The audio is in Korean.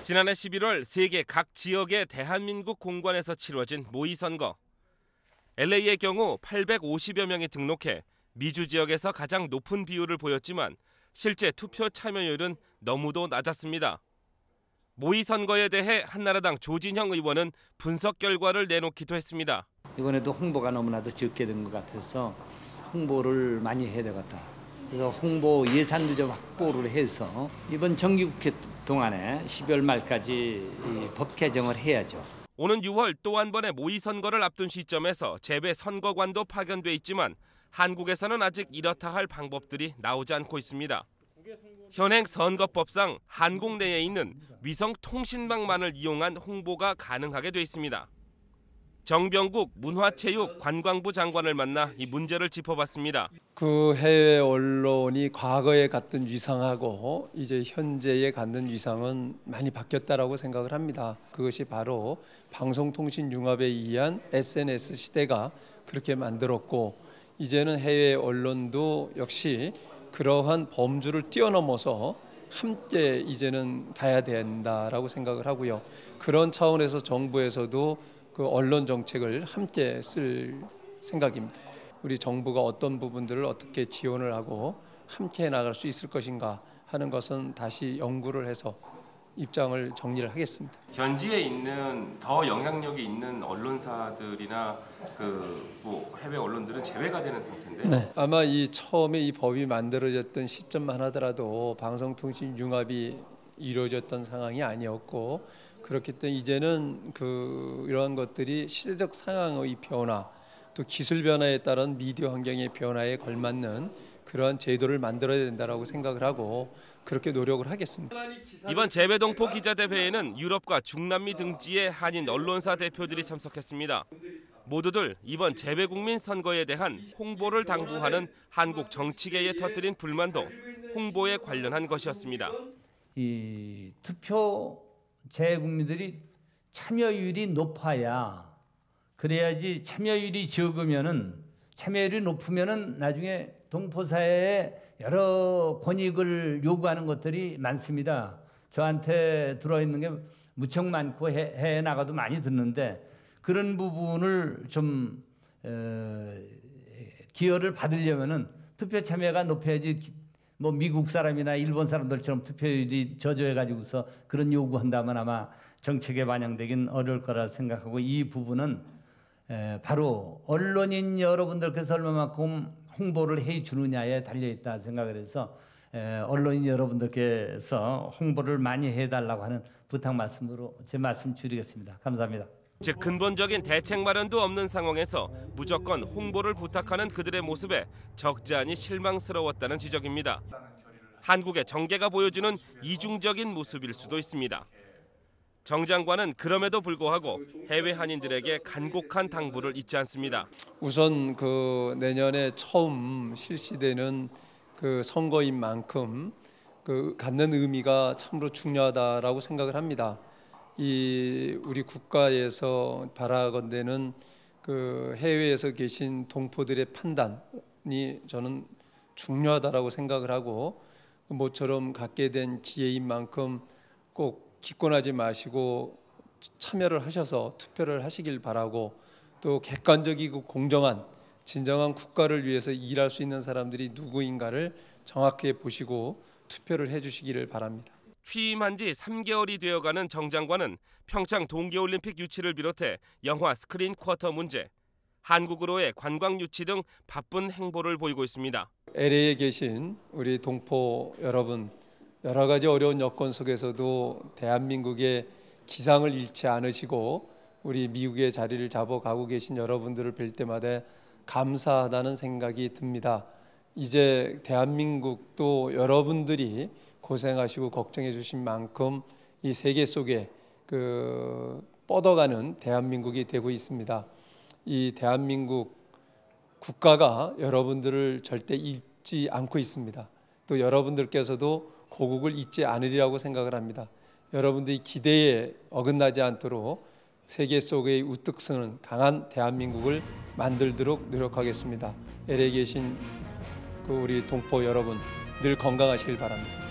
지난해 11월 세계 각 지역의 대한민국 공관에서 치러진 모의선거. LA의 경우 850여 명이 등록해 미주 지역에서 가장 높은 비율을 보였지만 실제 투표 참여율은 너무도 낮았습니다. 모의선거에 대해 한나라당 조진형 의원은 분석 결과를 내놓기도 했습니다. 이번에도 홍보가 너무나도 적게 된 것 같아서 홍보를 많이 해야 되겠다. 그래서 홍보 예산도 좀 확보를 해서 이번 정기국회 동안에 12월 말까지 법 개정을 해야죠. 오는 6월 또 한 번의 모의선거를 앞둔 시점에서 재배 선거관도 파견돼 있지만 한국에서는 아직 이렇다 할 방법들이 나오지 않고 있습니다. 현행 선거법상 한국 내에 있는 위성통신망만을 이용한 홍보가 가능하게 돼 있습니다. 정병국 문화체육관광부 장관을 만나 이 문제를 짚어봤습니다. 그 해외 언론이 과거에 갖던 위상하고 이제 현재에 갖는 위상은 많이 바뀌었다라고 생각을 합니다. 그것이 바로 방송통신융합에 의한 SNS 시대가 그렇게 만들었고 이제는 해외 언론도 역시 그러한 범주를 뛰어넘어서 함께 이제는 가야 된다라고 생각을 하고요. 그런 차원에서 정부에서도 그 언론 정책을 함께 쓸 생각입니다. 우리 정부가 어떤 부분들을 어떻게 지원을 하고 함께 나갈 수 있을 것인가 하는 것은 다시 연구를 해서 입장을 정리를 하겠습니다. 현지에 있는 더 영향력이 있는 언론사들이나 해외 언론들은 제외가 되는 상태인데. 네, 아마 이 처음에 이 법이 만들어졌던 시점만 하더라도 방송통신융합이 이루어졌던 상황이 아니었고 그렇기 때문에 이제는 이러한 것들이 시대적 상황의 변화 또 기술 변화에 따른 미디어 환경의 변화에 걸맞는 그러한 제도를 만들어야 된다라고 생각을 하고 그렇게 노력을 하겠습니다. 이번 재배동포 기자대회에는 유럽과 중남미 등지의 한인 언론사 대표들이 참석했습니다. 모두들 이번 재배국민 선거에 대한 홍보를 당부하는 한국 정치계에 터뜨린 불만도 홍보에 관련한 것이었습니다. 이 투표 재국민들이 참여율이 높아야 그래야지 참여율이 참여율이 높으면은 나중에 동포사회에 여러 권익을 요구하는 것들이 많습니다. 저한테 들어있는 게 무척 많고 해외 나가도 많이 듣는데 그런 부분을 좀 기여를 받으려면은 투표 참여가 높아야지 뭐 미국 사람이나 일본 사람들처럼 투표율이 저조해가지고서 그런 요구한다면 아마 정책에 반영되긴 어려울 거라 생각하고 이 부분은 바로 언론인 여러분들께서 얼마만큼 홍보를 해주느냐에 달려있다 생각을 해서 언론인 여러분들께서 홍보를 많이 해달라고 하는 부탁 말씀으로 제 말씀 줄이겠습니다. 감사합니다. 즉 근본적인 대책 마련도 없는 상황에서 무조건 홍보를 부탁하는 그들의 모습에 적지 않이 실망스러웠다는 지적입니다. 한국의 정계가 보여주는 이중적인 모습일 수도 있습니다. 정 장관은 그럼에도 불구하고 해외 한인들에게 간곡한 당부를 잊지 않습니다. 우선 내년에 처음 실시되는 선거인 만큼 갖는 의미가 참으로 중요하다라고 생각을 합니다. 우리 국가에서 바라건대는 해외에서 계신 동포들의 판단이 저는 중요하다라고 생각을 하고 모처럼 갖게 된 기회인 만큼 꼭 기권하지 마시고 참여를 하셔서 투표를 하시길 바라고 또 객관적이고 공정한 진정한 국가를 위해서 일할 수 있는 사람들이 누구인가를 정확히 보시고 투표를 해주시기를 바랍니다. 취임한 지 3개월이 되어가는 정 장관은 평창 동계올림픽 유치를 비롯해 영화 스크린 쿼터 문제, 한국으로의 관광 유치 등 바쁜 행보를 보이고 있습니다. LA에 계신 우리 동포 여러분, 여러 가지 어려운 여건 속에서도 대한민국의 기상을 잃지 않으시고 우리 미국의 자리를 잡아가고 계신 여러분들을 뵐 때마다 감사하다는 생각이 듭니다. 이제 대한민국도 여러분들이 고생하시고 걱정해 주신 만큼 이 세계 속에 뻗어가는 대한민국이 되고 있습니다. 이 대한민국 국가가 여러분들을 절대 잊지 않고 있습니다. 또 여러분들께서도 고국을 잊지 않으리라고 생각을 합니다. 여러분들이 기대에 어긋나지 않도록 세계 속에 우뚝 서는 강한 대한민국을 만들도록 노력하겠습니다. LA에 계신 우리 동포 여러분 늘 건강하시길 바랍니다.